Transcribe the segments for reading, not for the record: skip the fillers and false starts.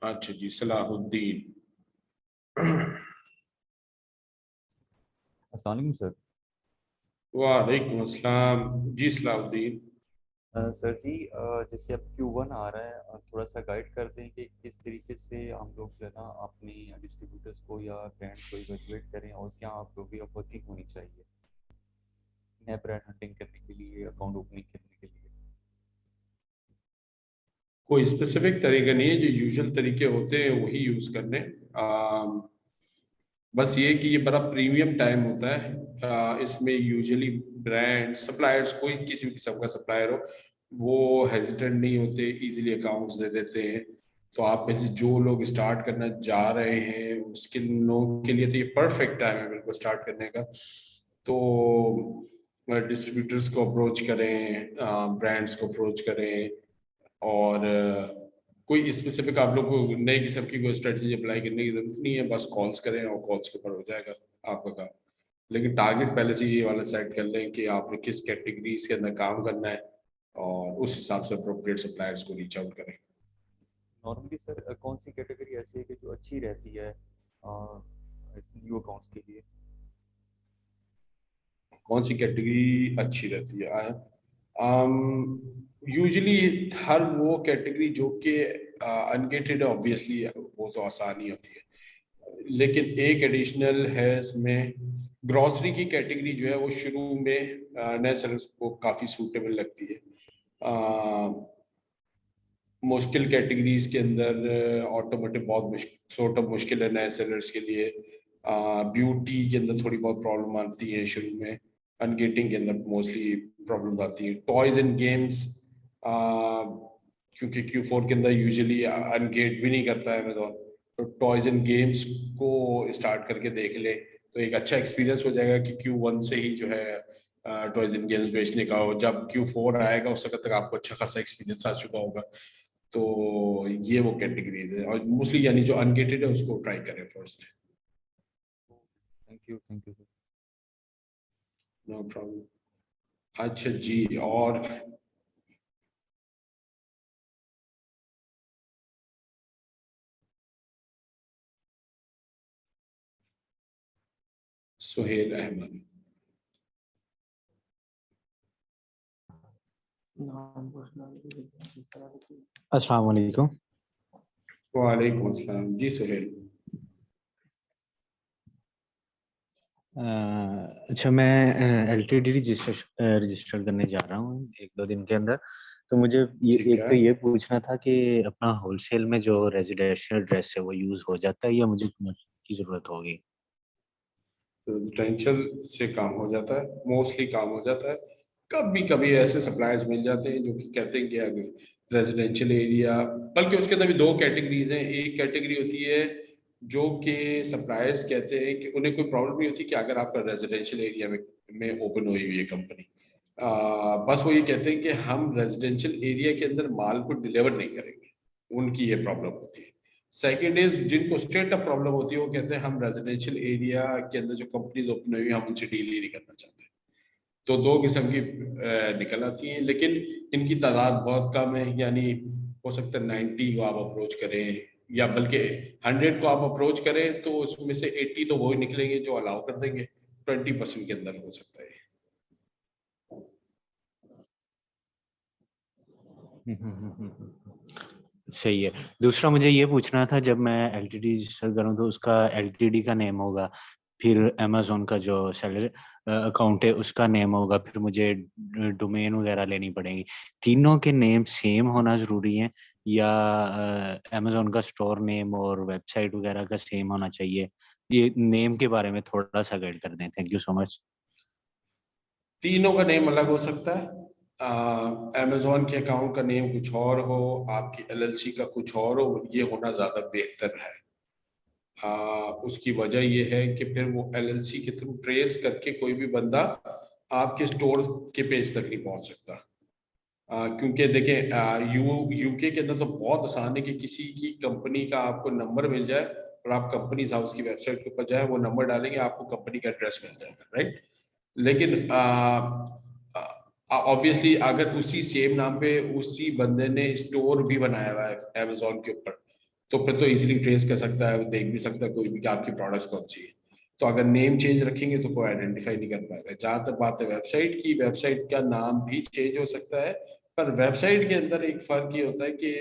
अच्छा जी, सलाहुद्दीन। अस्सलाम वालेकुम सर। वालेकुम अस्सलाम जी, सलाहुद्दीन। सर जी, जैसे अब Q1 आ रहा है, थोड़ा सा गाइड कर दें कि किस तरीके से हम लोग जो है ना अपने डिस्ट्रीब्यूटर्स को या ब्रांड्स को इवेलुएट करें और क्या आप वे ऑफ वर्किंग होनी चाहिए नए ब्रांड हंटिंग करने के लिए, अकाउंट ओपनिंग करने के लिए। कोई स्पेसिफिक तरीका नहीं है, जो यूजुअल तरीके होते हैं वही यूज करने। बस ये कि ये बड़ा प्रीमियम टाइम होता है। इसमें यूजुअली ब्रांड सप्लायर्स, कोई किसी भी किस्म का सप्लायर हो, वो हेजिटेंट नहीं होते, इजीली अकाउंट्स दे देते हैं। तो आप में से जो लोग स्टार्ट करना जा रहे हैं उसके लोगों के लिए तो ये परफेक्ट टाइम है बिल्कुल स्टार्ट करने का। तो डिस्ट्रीब्यूटर्स को अप्रोच करें, ब्रांड्स को अप्रोच करें, और कोई स्पेसिफिक आप लोग को नई किस्म की कोई स्ट्रेटजी अप्लाई करने की जरूरत नहीं है, बस कॉल्स करें और कॉल्स के ऊपर हो जाएगा आपका काम। लेकिन टारगेट पहले से ये वाला सेट कर लें कि आपने किस कैटेगरीज के अंदर काम करना है, और उस हिसाब से अप्रोप्रिएट सप्लायर्स को रीच आउट करें। नॉर्मली सर, कौन सी कैटेगरी ऐसी है कि जो अच्छी रहती है इस न्यू अकाउंट्स के लिए? कौन सी कैटेगरी अच्छी रहती है? यूजुअली हर वो कैटेगरी जो कि अनगेटेड है, ऑब्वियसली वो तो आसान ही होती है। लेकिन एक एडिशनल है इसमें, ग्रॉसरी की कैटेगरी जो है वो शुरू में नए सेलर्स को काफ़ी सूटेबल लगती है। मुश्किल कैटेगरीज के अंदर ऑटोमोटिव बहुत मुश्किल है नए सेलर्स के लिए। ब्यूटी के अंदर थोड़ी बहुत प्रॉब्लम आती है शुरू में। अनगेटिंग के अंदर मोस्टली प्रॉब्लम आती है। टॉयज एंड गेम्स, क्योंकि Q4 के अंदर यूजुअली अनगेट भी नहीं करता है अमेजोन, तो टॉयज एंड गेम्स को स्टार्ट करके देख ले तो एक अच्छा एक्सपीरियंस हो जाएगा कि Q1 से ही जो है टॉयज एंड गेम्स बेचने का हो। जब Q4 आएगा उस वक्त तक आपको अच्छा खासा एक्सपीरियंस आ चुका होगा। तो ये वो कैटेगरीज है, और मोस्टली यानी जो अनगेटेड है उसको ट्राई करें first. Thank you sir. No problem. अच्छा जी, और सुहेल अहमद। अस्सलाम वालेकुम। वालेकुम अस्सलाम जी सुहेल। अच्छा, मैं LTD रजिस्टर करने जा रहा हूँ 1-2 दिन के अंदर। तो मुझे ये ठीक एक है। तो ये पूछना था कि अपना होलसेल में जो रेजिडेंशियल ड्रेस है वो यूज हो जाता है या मुझे की जरूरत होगी? रेजिडेंशियल से काम हो जाता है, मोस्टली काम हो जाता है। कभी कभी ऐसे सप्लायर्स मिल जाते हैं जो कि कहते हैं कि अगर रेजिडेंशियल एरिया, बल्कि उसके अंदर भी दो कैटेगरीज हैं। एक कैटेगरी होती है जो कि सप्लायर्स कहते हैं कि उन्हें कोई प्रॉब्लम नहीं होती कि अगर आपका रेजिडेंशियल एरिया में ओपन हुई हुई है कंपनी, बस वो ये कहते हैं कि हम रेजिडेंशियल एरिया के अंदर माल को डिलीवर नहीं करेंगे, उनकी ये प्रॉब्लम होती है। सेकेंड इज, जिनको स्ट्रेट अप प्रॉब्लम होती है वो कहते हैं हम रेजिडेंशियल एरिया के अंदर जो कंपनीज ओपन हुई हम उनसे डील ही नहीं करना चाहते। तो दो किस्म की निकल आती हैं, लेकिन इनकी तादाद बहुत कम है। यानी हो सकता है 90 को आप अप्रोच करें, या बल्कि 100 को आप अप्रोच करें तो उसमें से 80 तो वो ही निकलेंगे जो अलाउ कर देंगे। 20% के अंदर हो सकता है। सही है। दूसरा मुझे ये पूछना था, जब मैं LTD रजिस्टर करूँ तो उसका LTD का नेम होगा, फिर अमेजोन का जो सेलर अकाउंट है उसका नेम होगा, फिर मुझे डोमेन वगैरह लेनी पड़ेगी। तीनों के नेम सेम होना जरूरी है या अमेजोन का स्टोर नेम और वेबसाइट वगैरह का सेम होना चाहिए? ये नेम के बारे में थोड़ा सा गाइड कर दें। Thank you so much. तीनों का नेम अलग हो सकता है। अमेजोन के अकाउंट का नेम कुछ और हो, आपकी LLC का कुछ और हो, ये होना ज़्यादा बेहतर है। उसकी वजह ये है कि फिर वो LLC के थ्रू ट्रेस करके कोई भी बंदा आपके स्टोर के पेज तक नहीं पहुंच सकता। क्योंकि देखें, यूके के अंदर तो बहुत आसान है कि किसी की कंपनी का आपको नंबर मिल जाए और आप कंपनी हाउस की वेबसाइट के ऊपर जाए, वो नंबर डालेंगे, आपको कंपनी का एड्रेस मिल जाएगा, राइट। लेकिन ऑब्वियसली अगर उसी सेम नाम पे उसी बंदे ने स्टोर भी बनाया हुआ है अमेजोन के ऊपर, तो फिर तो इजीली ट्रेस कर सकता है, देख भी सकता है कोई भी कि आपकी प्रोडक्ट्स कौन सी है। तो अगर नेम चेंज रखेंगे तो कोई आइडेंटिफाई नहीं कर पाएगा। जहां तक बात है वेबसाइट की, वेबसाइट का नाम भी चेंज हो सकता है, पर वेबसाइट के अंदर एक फर्क ये होता है कि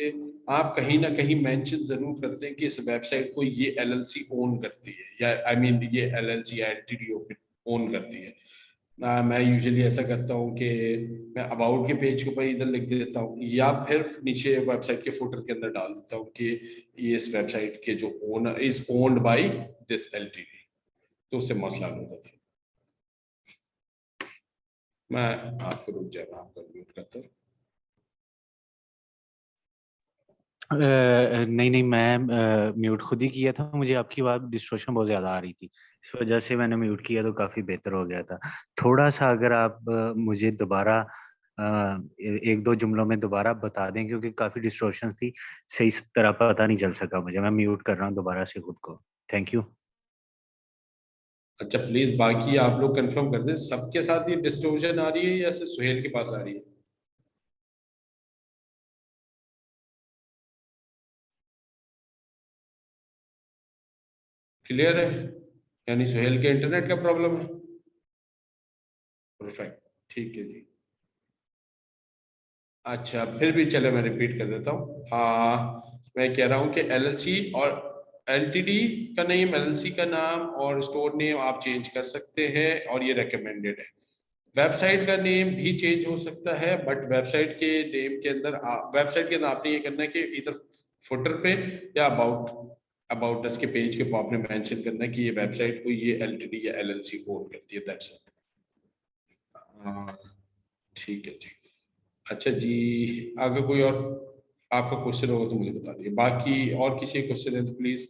आप कहीं ना कहीं मेंशन जरूर करते हैं कि इस वेबसाइट को ये एलएलसी ओन करती है, या आई मीन ये एलएलसी एंटिटी ओन करती है। मैं यूजुअली ऐसा करता हूँ कि मैं अबाउट के पेज के ऊपर इधर लिख देता हूँ, या फिर नीचे वेबसाइट के फुटर के अंदर डाल देता हूँ कि ये इस वेबसाइट के जो owner is owned by this LTD. तो उससे मसला नहीं होता था। मैं आपको रुक जाए, मैं आपको म्यूट करता हूँ। नहीं नहीं, मैं म्यूट खुद ही किया था, मुझे आपकी बात डिस्टॉर्शन बहुत ज्यादा आ रही थी, इस वजह से मैंने म्यूट किया, तो काफी बेहतर हो गया था। थोड़ा सा अगर आप मुझे दोबारा एक दो जुमलों में दोबारा बता दें, क्योंकि काफी डिस्टॉर्शन थी, सही तरह पता नहीं चल सका मुझे। मैं म्यूट कर रहा हूँ दोबारा से खुद को। Thank you. अच्छा प्लीज बाकी आप लोग कंफर्म कर दें, सबके साथ ये डिस्टोर्शन आ रही है या सिर्फ सुहेल के पास आ रही है? क्लियर है? यानी सुहेल के इंटरनेट का प्रॉब्लम है। परफेक्ट, ठीक है जी। अच्छा फिर भी चले, मैं रिपीट कर देता हूँ। मैं कह रहा हूँ कि एलएलसी और एलटीडी का नेम, एलएलसी का नाम और स्टोर नेम आप चेंज कर सकते हैं, और ये रेकमेंडेड है। वेबसाइट का नेम भी चेंज हो सकता है, बट वेबसाइट के नेम के अंदर वेबसाइट के अंदर आपने ये करना है कि इधर फुटर पे या अबाउट अस के पेज के ऊपर आपने मेंशन करना है कि ये वेबसाइट को ये एलटीडी या एलएलसी ओन करती है, दैट्स इट। ठीक है जी। अच्छा जी, अगर कोई और आपका क्वेश्चन होगा तो मुझे बता दीजिए, बाकी और किसी क्वेश्चन है तो प्लीज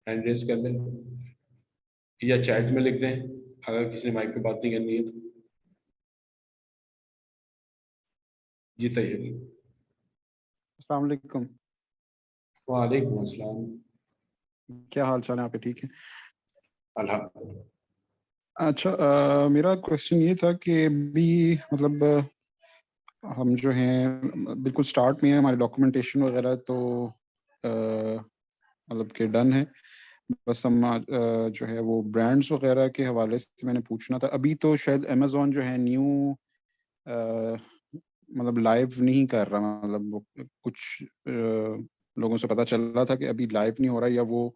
हैंड रेज कर दें या चैट में लिख दें, अगर किसी ने माइक पे बात नहीं करनी है तो। जी तैयार। अस्सलाम वालेकुम। वालेकुम अस्सलाम। क्या हाल चाल है आपके? ठीक है। अल्हम्दुलिल्लाह। अच्छा, मेरा क्वेश्चन ये था कि भी मतलब हम जो हैं बिल्कुल स्टार्ट में है, हमारे डॉक्यूमेंटेशन वगैरह तो मतलब कि डन है। बस हम जो है वो ब्रांड्स वगैरह के हवाले से मैंने पूछना था। अभी तो शायद अमेज़न जो है न्यू मतलब लाइव नहीं कर रहा, मतलब वो कुछ लोगों से पता चल रहा था कि अभी लाइव नहीं हो रहा, या वो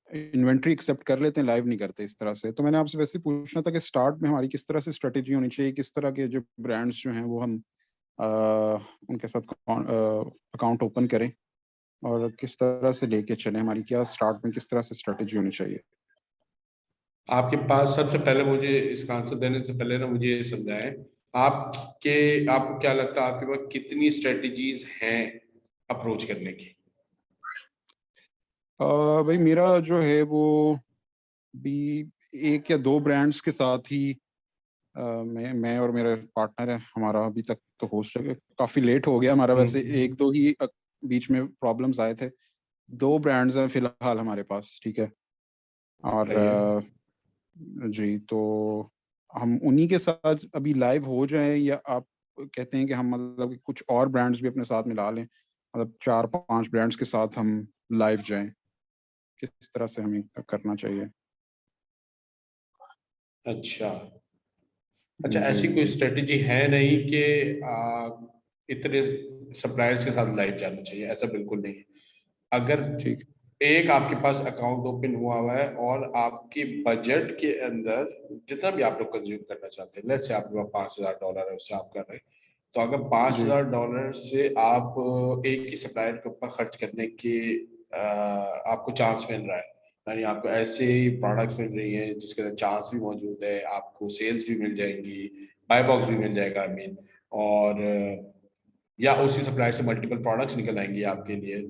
इन्वेंट्री एक्सेप्ट कर लेते हैं, लाइव नहीं करते इस तरह से। तो मैंने आपसे वैसे पूछना था कि स्टार्ट में हमारी किस तरह से स्ट्रेटेजी होनी चाहिए, किस तरह के जो ब्रांड्स जो हैं वो हम उनके साथ अकाउंट ओपन करें, और किस तरह से लेके चलें, हमारी क्या स्टार्ट में किस तरह से स्ट्रेटेजी होनी चाहिए। आपके पास सबसे पहले, मुझे इसका आंसर देने से पहले ना मुझे ये समझाएं, आपके आपको क्या लगता है आपके पास कितनी स्ट्रेटजीज हैं अप्रोच करने की? भाई मेरा जो है वो भी एक या दो ब्रांड्स के साथ ही मैं और मेरा पार्टनर है, हमारा अभी तक तो हो सके काफी लेट हो गया हमारा, वैसे एक दो ही बीच में प्रॉब्लम्स आए थे। दो ब्रांड्स हैं फिलहाल हमारे पास, ठीक है। और सही है। जी, तो हम उन्हीं के साथ अभी लाइव हो जाएं, या आप कहते हैं कि हम मतलब कि कुछ और ब्रांड्स भी अपने साथ मिला लें, मतलब चार पांच ब्रांड्स के साथ हम लाइव जाएं, किस तरह से हमें करना चाहिए? अच्छा अच्छा, जी ऐसी कोई स्ट्रेटजी है नहीं कि इतने सप्लायर्स के साथ लाइव जाना चाहिए, ऐसा बिल्कुल नहीं है। अगर ठीक। एक आपके पास अकाउंट ओपन हुआ है और आपके बजट के अंदर जितना भी आप लोग कंज्यूम करना चाहते हैं, लेट्स से आपके पास $5,000 है, उससे आप कर रहे हैं, तो अगर जी $5,000 से आप एक ही सप्लायर के ऊपर खर्च करने के आपको चांस मिल रहा है, यानी आपको ऐसे प्रोडक्ट्स मिल रही हैं जिसके अंदर चांस भी मौजूद है, आपको सेल्स भी मिल जाएंगी, बाय बॉक्स भी मिल जाएगा आई मीन, और या उसी सप्लायर से मल्टीपल प्रोडक्ट्स निकल आएंगे आपके लिए,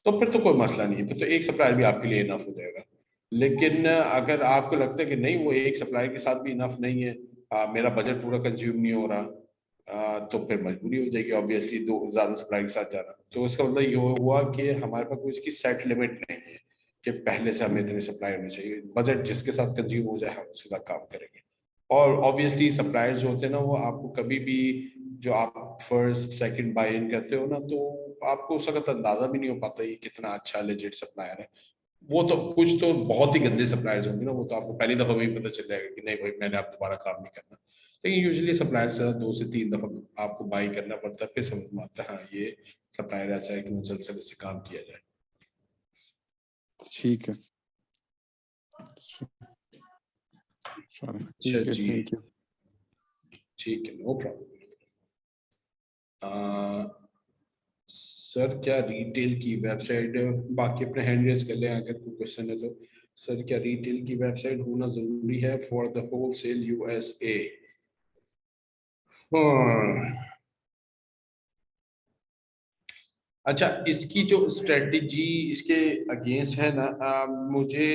तो फिर तो कोई मसला नहीं है, फिर तो एक सप्लायर भी आपके लिए इनफ हो जाएगा। लेकिन अगर आपको लगता है कि नहीं वो एक सप्लायर के साथ भी इनफ नहीं है, मेरा बजट पूरा कंज्यूम नहीं हो रहा, तो फिर मजबूरी हो जाएगी ऑब्वियसली दो ज़्यादा सप्लायर के साथ जाना। तो इसका मतलब ये हुआ कि हमारे पास कोई इसकी सेट लिमिट नहीं है कि पहले से हमें इतने सप्लाई होने चाहिए, बजट जिसके साथ कंज्यूम हो जाए हम उसके साथ काम करेंगे। और ऑब्वियसली सप्लायर्स होते हैं ना, वो आपको कभी भी जो आप फर्स्ट सेकंड बाय इन करते हो ना, तो आपको उस वक्त अंदाजा भी नहीं हो पाता ये कितना अच्छा लेजिट सप्लायर है। वो तो कुछ तो बहुत ही गंदे सप्लायर्स होंगे ना, वो तो आपको पहली दफा में ही पता चल जाएगा कि नहीं भाई मैंने आप दोबारा काम नहीं करना। लेकिन यूजुअली सप्लायर से 2 से 3 दफा आपको बाई करना पड़ता है, फिर समझ में आता है हाँ ये सप्लायर ऐसा है कि मुसलसल इससे काम किया जाए। ठीक है, चलो ठीक है, जी थैंक यू। ठीक है, नो प्रॉब्लम। सर क्या रिटेल की वेबसाइट, बाकी अपने हैंड रेज कर लें अगर कोई क्वेश्चन है तो। सर क्या रिटेल की वेबसाइट होना जरूरी है फॉर द होलसेल यूएसए? अच्छा, इसकी जो स्ट्रेटजी इसके अगेंस्ट है ना, मुझे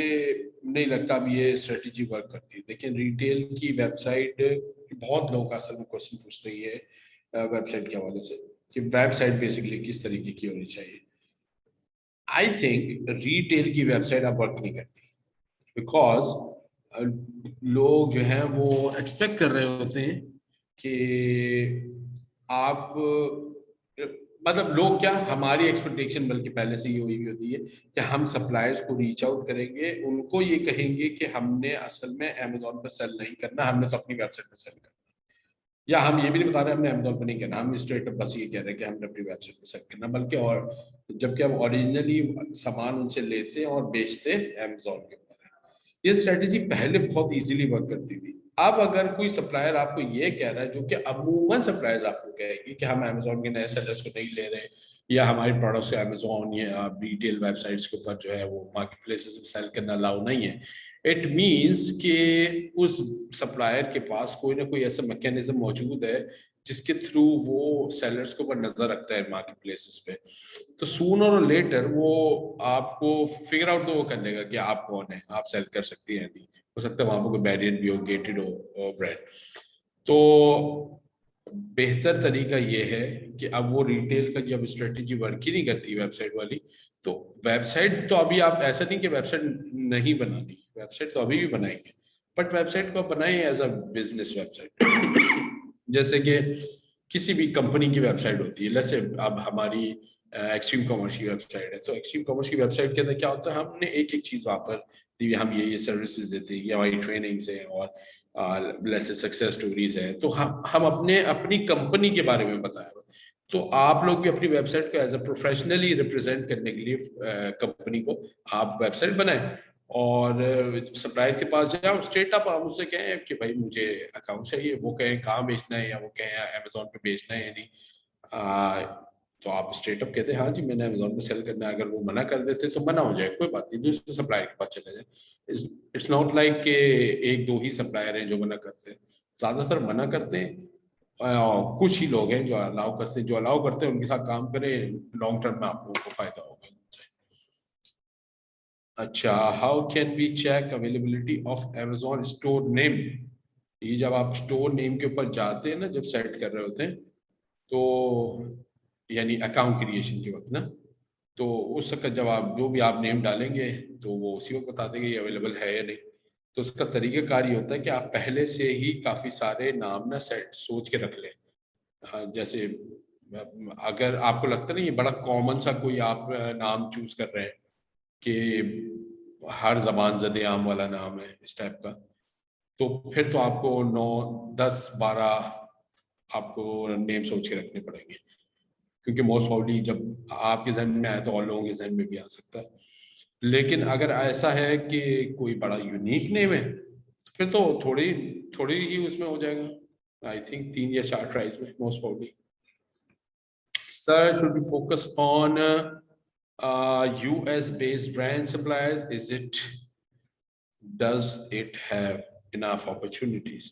नहीं लगता अब ये स्ट्रेटजी वर्क करती है। लेकिन रिटेल की वेबसाइट, बहुत लोग असल में क्वेश्चन पूछते ही है वेबसाइट के हवाले से कि वेबसाइट बेसिकली किस तरीके की होनी चाहिए। आई थिंक रिटेल की वेबसाइट अब वर्क नहीं करती, बिकॉज लोग जो हैं वो एक्सपेक्ट कर रहे होते हैं कि आप, मतलब लोग क्या, हमारी एक्सपेक्टेशन बल्कि पहले से ही हुई हुई होती है कि हम सप्लायर्स को रीच आउट करेंगे, उनको ये कहेंगे कि हमने असल में अमेजोन पर सेल नहीं करना, हमने तो अपनी वेबसाइट पर सेल करना। या हम ये भी नहीं बता रहे हमने अमेजोन पर नहीं करना, हम स्ट्रेट अप बस ये कह रहे हैं कि हमने अपनी वेबसाइट पर सेल करना। बल्कि और जबकि हम ओरिजिनली सामान उनसे लेते हैं और बेचते अमेजोन के ऊपर है। ये स्ट्रेटेजी पहले बहुत इजीली वर्क करती थी। अब अगर कोई सप्लायर आपको ये कह रहा है, जो कि अमूमन सप्लायर्स आपको कहेंगे कि हम अमेजोन के नए सेलर्स को नहीं ले रहे, या हमारी प्रोडक्ट्स को अमेजोन या रिटेल वेबसाइट्स के ऊपर जो है वो मार्केट प्लेसेस में सेल करना अलाउ नहीं है, इट मीन्स कि उस सप्लायर के पास कोई ना कोई ऐसा मैकेनिज्म मौजूद है जिसके थ्रू वो सेलर्स के ऊपर नजर रखता है मार्केट प्लेसेस पे। तो सूनर और लेटर वो आपको फिगर आउट तो वो कर लेगा कि आप कौन है, आप सेल कर सकती हैं नहीं, हो सकता है वहां पर कोई बैरियर भी हो, गेटेड हो ब्रांड। तो बेहतर तरीका ये है कि अब वो रिटेल का जब स्ट्रेटेजी वर्क ही नहीं करती वेबसाइट वाली, तो वेबसाइट तो अभी आप ऐसा नहीं कि वेबसाइट नहीं बनानी, वेबसाइट तो अभी भी बनाएंगे, बट वेबसाइट को बनाए एज अ बिजनेस वेबसाइट। जैसे कि किसी भी कंपनी की वेबसाइट होती है, जैसे अब हमारी एक्सट्रीम कॉमर्स की वेबसाइट है, तो एक्सट्रीम कॉमर्स की वेबसाइट के अंदर क्या होता है, हमने एक एक चीज वहां पर दी, हम ये सर्विसेज देते हैं, ये हमारी ट्रेनिंग्स हैं और जैसे सक्सेस स्टोरीज है, तो हम अपने अपनी कंपनी के बारे में बताया। तो आप लोग भी अपनी वेबसाइट को एज अ प्रोफेशनली रिप्रेजेंट करने के लिए कंपनी को आप वेबसाइट बनाएं और सप्लायर के पास जाओ, स्ट्रेट अप आप उससे कहें कि भाई मुझे अकाउंट चाहिए, वो कहें कहाँ बेचना है, या वो कहें अमेजोन पे बेचना है या नहीं। तो आप स्ट्रेट अप कहते हैं हाँ जी मैंने अमेजोन पे सेल करना है। अगर वो मना कर देते तो मना हो जाए, कोई बात नहीं, दूसरे सप्लायर के पास चले जाए। इट्स नॉट लाइक के एक दो ही सप्लायर हैं जो मना करते हैं, ज्यादातर मना करते हैं। कुछ ही लोग हैं जो अलाउ करते हैं, जो अलाउ करते हैं उनके साथ काम करें, लॉन्ग टर्म में आप लोगों को फायदा होगा। अच्छा, how can we check availability of Amazon store name? ये जब आप स्टोर नेम के ऊपर जाते हैं ना, जब सेट कर रहे होते हैं, तो यानी अकाउंट क्रिएशन के वक्त ना, तो उस वक्त जब आप जो भी आप नेम डालेंगे तो वो उसी वक्त बता देंगे ये अवेलेबल है या नहीं। तो उसका तरीकाकार ये होता है कि आप पहले से ही काफ़ी सारे नाम ना सेट सोच के रख लें। जैसे अगर आपको लगता है ना ये बड़ा कॉमन सा कोई आप नाम चूज कर रहे हैं कि हर जबान ज़द आम वाला नाम है इस टाइप का, तो फिर तो आपको 9, 10, 12 आपको नेम सोच के रखने पड़ेंगे, क्योंकि मोस्ट प्रॉब्ली जब आपके जहन में आए तो और लोगों के जहन में भी आ सकता है। लेकिन अगर ऐसा है कि कोई बड़ा यूनिक नेम है तो फिर तो थोड़ी थोड़ी ही उसमें हो जाएगा, आई थिंक 3 या 4 ट्राइज में most probably. Sir should be focus on US based brand suppliers, is it, does it have enough opportunities?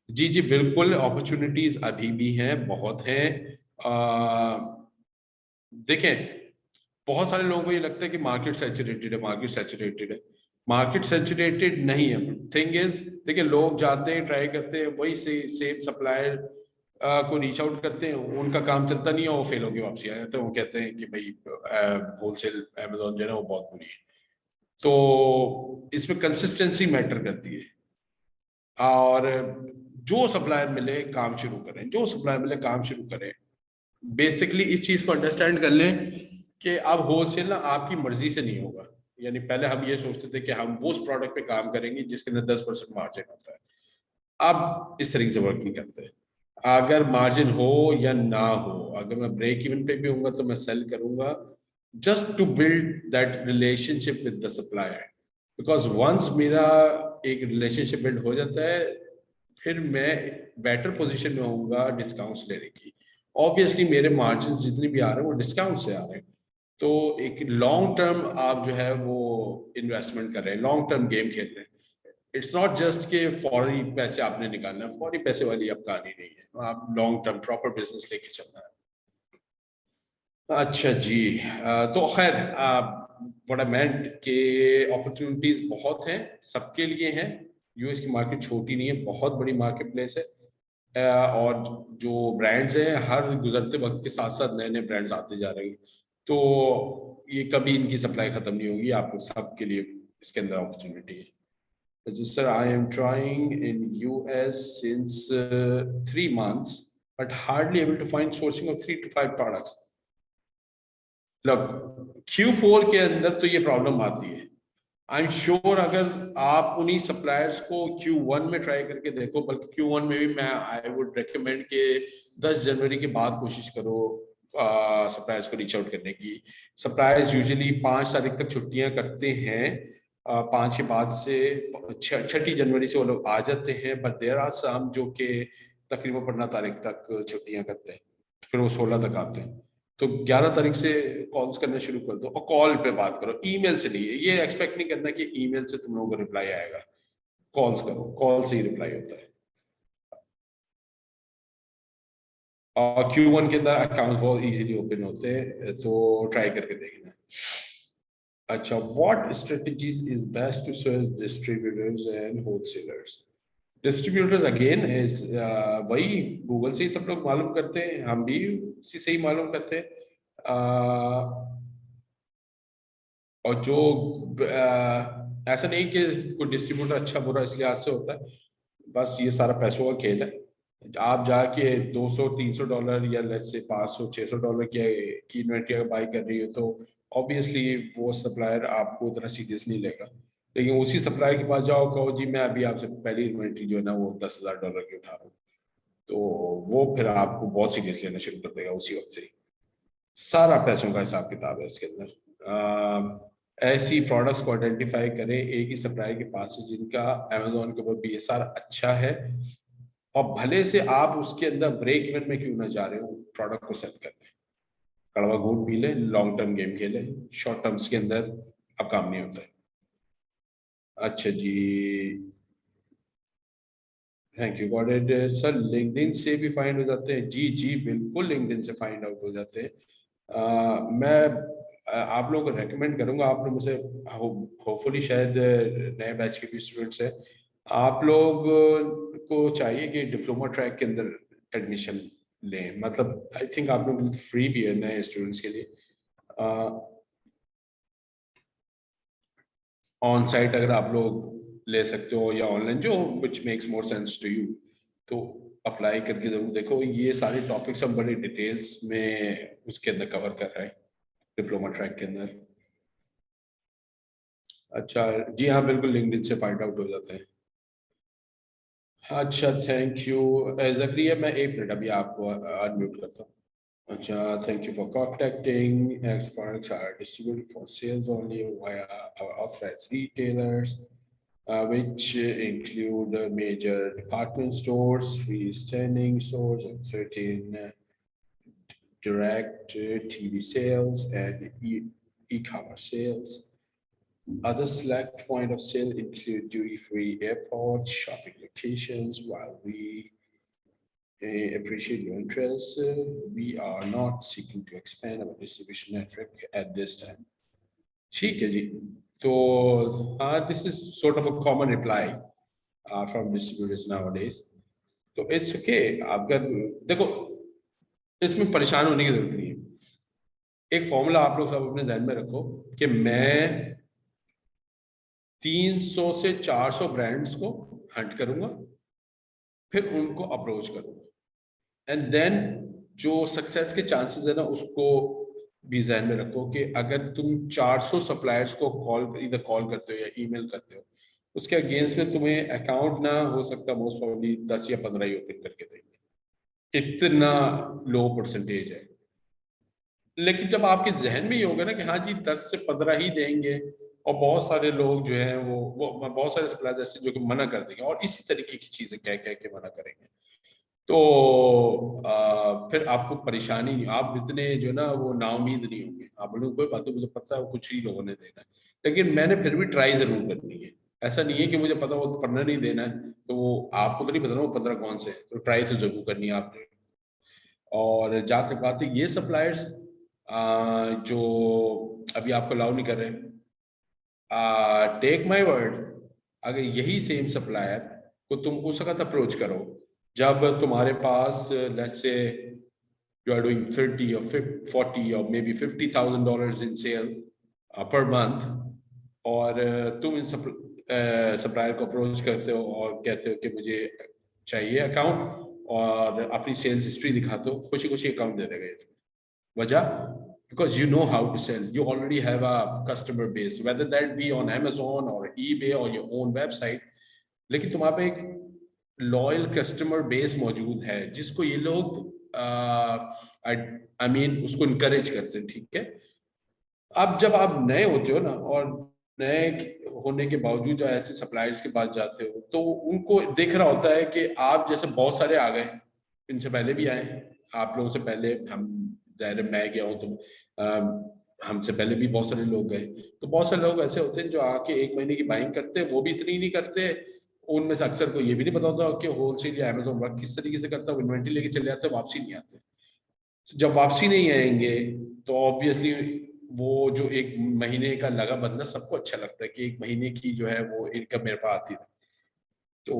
जी जी बिल्कुल, अपॉर्चुनिटीज अभी भी हैं, बहुत हैं। देखें, बहुत सारे लोगों को ये लगता है कि मार्केट सैचुरेटेड है, मार्केट सैचुरेटेड है। मार्केट सैचुरेटेड नहीं है। थिंग इज, देखिए लोग जाते हैं, ट्राई करते हैं, वही सेम सप्लायर को रीच आउट करते हैं, उनका काम चलता नहीं है, वो फेल होकर वापसी आ जाते हैं, वो कहते हैं कि भाई होलसेल अमेजोन जो है ना वो बहुत बुरी है। तो इसमें कंसिस्टेंसी मैटर करती है, और जो सप्लायर मिले काम शुरू करें, जो सप्लायर मिले काम शुरू करें। बेसिकली इस चीज को अंडरस्टैंड कर लें कि अब होलसेल ना आपकी मर्जी से नहीं होगा। यानी पहले हम ये सोचते थे कि हम वो उस प्रोडक्ट पे काम करेंगे जिसके अंदर 10% मार्जिन होता है, अब इस तरीके से वर्क नहीं करते। अगर मार्जिन हो या ना हो, अगर मैं ब्रेक इवन पे भी होऊंगा तो मैं सेल करूंगा, just to build that relationship with the supplier. Because once मेरा एक रिलेशनशिप बिल्ड हो जाता है, फिर मैं बेटर पोजीशन में होऊंगा डिस्काउंट्स लेने की। ऑब्वियसली मेरे मार्जिन जितने भी आ रहे हैं वो डिस्काउंट से आ रहे हैं। तो एक लॉन्ग टर्म आप जो है वो इन्वेस्टमेंट कर रहे हैं, लॉन्ग टर्म गेम खेल रहे हैं। इट्स नॉट जस्ट के फौरी पैसे आपने निकालना है, फौरी पैसे वाली अब कहानी नहीं है, आप लॉन्ग टर्म प्रॉपर बिजनेस लेके चलना है। अच्छा जी, तो खैर व्हाट आई मेंट के अपॉर्चुनिटीज बहुत हैं, सबके लिए हैं। यूएस की मार्केट छोटी नहीं है, बहुत बड़ी मार्केट प्लेस है। और जो ब्रांड्स हैं, हर गुजरते वक्त के साथ साथ नए नए ब्रांड्स आते जा रहे हैं। तो ये कभी इनकी सप्लाई खत्म नहीं होगी, आपको सबके लिए इसके अंदर अपॉर्चुनिटी है। Sir, I am trying in US since 3 months, but hardly able to find sourcing of 3 to 5 products. Look, Q4 के अंदर तो ये प्रॉब्लम आती है। आई एम श्योर अगर आप उन्हीं सप्लायर्स को Q1 में ट्राई करके देखो, बल्कि Q1 में भी मैं आई वुड रिकमेंड के 10 जनवरी के बाद कोशिश करो सप्लायर्स को रीच आउट करने की। सप्लायर्स यूजुअली 5 तारीख तक छुट्टियां करते हैं, 5 के बाद से 6 जनवरी से वो लोग आ जाते हैं, बट देयर आर सम जो कि तकरीबन 15 तारीख तक छुट्टियां करते हैं, फिर वो 16 तक आते हैं। तो 11 तारीख से कॉल्स करना शुरू कर दो, और कॉल पे बात करो, ईमेल से नहीं। ये एक्सपेक्ट नहीं करना कि ईमेल से तुम लोगों को रिप्लाई आएगा, कॉल्स करो, कॉल से ही रिप्लाई होता है। और Q1 के अंदर अकाउंट बहुत इजीली ओपन होते हैं, तो ट्राई करके देखना। अच्छा, what strategies is best to search distributors and wholesalers? Distributors again is वही गूगल से ही सब लोग मालूम करते हैं, हम भी उसी से ही मालूम करते हैं। और जो ऐसा नहीं कि कोई डिस्ट्रीब्यूटर अच्छा बुरा इसलिए आज से होता है, बस ये सारा पैसों का खेल है। आप जाके $200-300 या लेट्स से $500-600 की इन्वेंट्री अगर बाई कर रही हो, तो ऑब्वियसली वो सप्लायर आपको उतना सीरियस नहीं लेगा। लेकिन उसी सप्लायर के पास जाओ, कहो जी मैं अभी आपसे पहली इन्वेंट्री जो है ना वो $10,000 की उठा रहा हूँ, तो वो फिर आपको बहुत सीरियस लेना शुरू कर देगा उसी वक्त से ही। सारा पैसों का हिसाब किताब है इसके अंदर। ऐसी प्रोडक्ट्स को आइडेंटिफाई करें एक ही सप्लायर के पास से जिनका अमेजोन के ऊपर BSR अच्छा है, और भले से आप उसके अंदर ब्रेक इवन में क्यों ना जा रहे हो, प्रोडक्ट को सेल करने, कड़वा घूट पी ले, लॉन्ग टर्म गेम खेले, शॉर्ट टर्म्स के अंदर अब काम नहीं होता है। अच्छा जी, thank you got it. Sir LinkedIn से भी फाइंड हो जाते हैं? जी जी बिल्कुल, लिंक्डइन से फाइंड आउट हो जाते हैं। मैं आप लोगों को रेकमेंड करूंगा, आप लोग मुझे होपफुली शायद नए बैच के भी स्टूडेंट्स हैं, आप लोग को चाहिए कि डिप्लोमा ट्रैक के अंदर एडमिशन लें। मतलब आई थिंक आप लोग फ्री भी है नए स्टूडेंट्स के लिए। ऑन साइट अगर आप लोग ले सकते हो या ऑनलाइन, जो which makes more sense to you, तो अप्लाई करके जरूर देखो। ये सारे टॉपिक्स हम बड़े डिटेल्स में उसके अंदर कवर कर रहे हैं डिप्लोमा ट्रैक के अंदर। अच्छा जी हाँ बिल्कुल, लिंक्डइन से फाइंड आउट हो जाते हैं। अच्छा थैंक यू ज़करिया, मैं 1 मिनट अभी आपको अनम्यूट करता हूँ। अच्छा, thank you for contacting. X products are distributed for sales only via our authorized retailers, which include major department stores, freestanding stores, and certain direct TV sales and e-commerce sales. Other select point of sale include duty-free airports, shopping locations. While we appreciate your interest, we are not seeking to expand our distribution network at this time. ठीक है जी, तो this is sort of a common reply from distributors nowadays. तो it's okay, अगर देखो इसमें परेशान होने की जरूरत नहीं है। एक फॉर्मूला आप लोग सब अपने ध्यान में रखो कि मैं 300 से 400 ब्रांड्स को हंट करूंगा, फिर उनको अप्रोच करूंगा, एंड देन जो सक्सेस के चांसेस है ना उसको भी ध्यान में रखो कि अगर तुम 400 सप्लायर्स को कॉल करते हो या ईमेल करते हो, उसके अगेंस्ट में तुम्हें अकाउंट ना हो सकता मोस्ट प्रॉब्ली 10 या 15 ही ओपन करके देंगे, इतना लो परसेंटेज है। लेकिन जब आपके जहन में ये होगा ना कि हाँ जी 10 से 15 ही देंगे, और बहुत सारे लोग जो हैं वो बहुत सारे सप्लायर ऐसे जो कि मना कर देंगे और इसी तरीके की चीजें कह कह के मना करेंगे, तो फिर आपको परेशानी नहीं, आप इतने जो ना वो नाउमीद नहीं होंगे। आप बोलोगे कोई बात नहीं, मुझे पता है वो कुछ ही लोगों ने देना है, लेकिन मैंने फिर भी ट्राई जरूर करनी है। ऐसा नहीं है कि मुझे पता वो 15 नहीं देना है, तो वो आपको तो नहीं पता ना वो 15 कौन से हैं, तो ट्राई तो जरूर करनी है आपने। और जहाँ तक बात है ये सप्लायर्स जो अभी आपको अलाउ नहीं कर रहे, टेक माय वर्ड, अगर यही सेम सप्लायर को तुम उस वक्त अप्रोच करो जब तुम्हारे पास let's say you are doing 30 or 40 or maybe $50,000 in sale per month, और तुम इन सप्लायर को अप्रोच करते हो और कहते हो कि मुझे चाहिए अकाउंट, और अपनी सेल्स हिस्ट्री दिखाते हो, खुशी खुशी अकाउंट दे देगा ये तुम्हें। वजह, because you know how to sell, you already have a customer base, whether that be on Amazon or eBay or your own website, लेकिन तुम्हारे पे एक लॉयल कस्टमर बेस मौजूद है जिसको ये लोग आई मीन उसको इनकरेज करते हैं, ठीक है। अब जब आप नए होते हो ना, और नए होने के बावजूद जो ऐसे सप्लायर्स के पास जाते हो, तो उनको देख रहा होता है कि आप जैसे बहुत सारे आ गए, इनसे पहले भी आए, आप लोगों से पहले हम, जाहिर है मैं गया हूँ तो हमसे पहले भी बहुत सारे लोग गए, तो बहुत सारे लोग ऐसे होते हैं जो आके 1 महीने की बाइंग करते हैं, वो भी इतनी नहीं करते। उनमें से अक्सर को ये भी नहीं पता होता कि होलसेल या अमेज़न वर्क किस तरीके से करता है, वो इन्वेंट्री लेके चले जाते हैं, वापसी नहीं आते। तो जब वापसी नहीं आएंगे तो ऑब्वियसली वो जो 1 महीने का लगा बंदा सबको अच्छा लगता है कि 1 महीने की जो है वो इनकम मेरे पास आती है। तो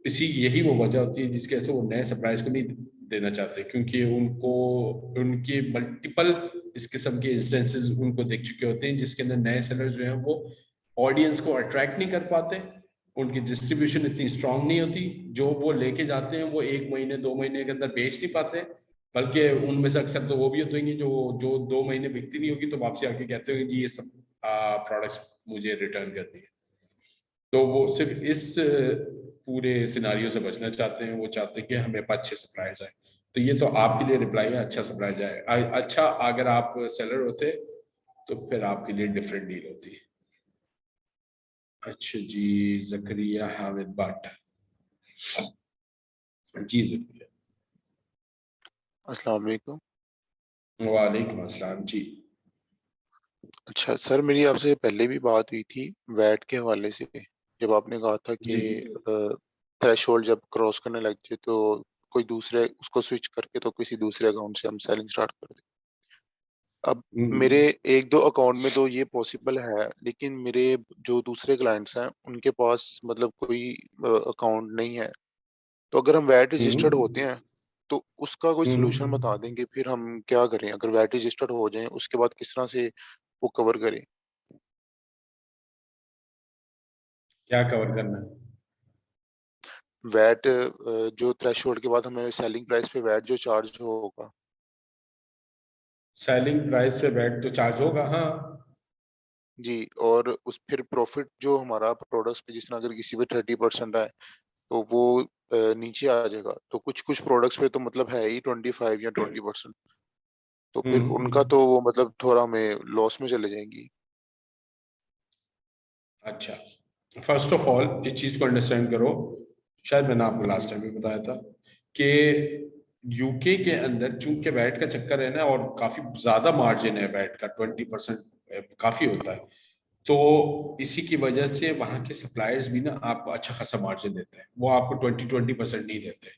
यही वो वजह होती है जिसके वजह से वो नए सप्लायर्स को नहीं देना चाहते, क्योंकि उनको उनके मल्टीपल इस किस्म के इंस्टेंसेस उनको देख चुके होते हैं जिसके अंदर नए सेलर जो हैं वो ऑडियंस को अट्रैक्ट नहीं कर पाते, उनकी डिस्ट्रीब्यूशन इतनी स्ट्रांग नहीं होती, जो वो लेके जाते हैं वो 1 महीने 2 महीने के अंदर बेच नहीं पाते, बल्कि उनमें से अक्सर तो वो भी होते हैं जो जो 2 महीने बिकती नहीं होगी तो वापसी आके कहते हैं जी ये सब प्रोडक्ट्स मुझे रिटर्न कर दिए। तो वो सिर्फ इस पूरे सिनारियो से बचना चाहते हैं, वो चाहते हैं कि हमें अच्छे सप्लाई जाए। तो ये तो आपके लिए रिप्लाई है, अच्छा सप्लाई जाए। अच्छा अगर आप सेलर होते तो फिर आपके लिए डिफरेंट डील होती है। अच्छा जी, जकरिया हामिद भट्ट, जी जकरिया। अस्सलाम वालेकुम। वालेकुम अस्सलाम जी। अच्छा सर, मेरी आपसे पहले भी बात हुई थी वैट के हवाले से, जब आपने कहा था कि जी थ्रेशोल्ड जब क्रॉस करने लगते तो कोई दूसरे उसको स्विच करके तो किसी दूसरे अकाउंट से हम सेलिंग स्टार्ट कर दें। अब मेरे 1-2 अकाउंट में तो ये पॉसिबल है, लेकिन मेरे जो दूसरे क्लाइंट्स हैं उनके पास मतलब कोई अकाउंट नहीं है। तो अगर हम वैट रजिस्टर्ड होते हैं तो उसका कोई सॉल्यूशन बता देंगे, फिर हम क्या करें अगर वैट रजिस्टर्ड हो जाएं, उसके बाद किस तरह से वो कवर करें? क्या कवर करना है? वैट जो थ्रेशोल्ड के बाद हमें सेलिंग प्राइस पे वैट जो चार्ज होगा। सेलिंग प्राइस पे वैट तो चार्ज होगा, हाँ। जी, और उस फिर प्रॉफिट जो हमारा प्रोडक्ट्स पे, जिस तरह अगर किसी पे 30% है तो वो नीचे आ जाएगा। तो कुछ-कुछ प्रोडक्ट्स पे तो मतलब है ही 25 या 20%, तो फिर उनका तो वो मतलब थोड़ा हमें लॉस में चले जाएंगी। अच्छा, फर्स्ट ऑफ ऑल इस चीज को अंडरस्टैंड करो, शायद मैंने आपको लास्ट टाइम भी बताया था कि यूके के अंदर चूंकि वैट का चक्कर है ना, और काफी ज्यादा मार्जिन है वैट का, 20% काफी होता है, तो इसी की वजह से वहां के सप्लायर्स भी ना आपको अच्छा खासा मार्जिन देते हैं। वो आपको 20% नहीं देते,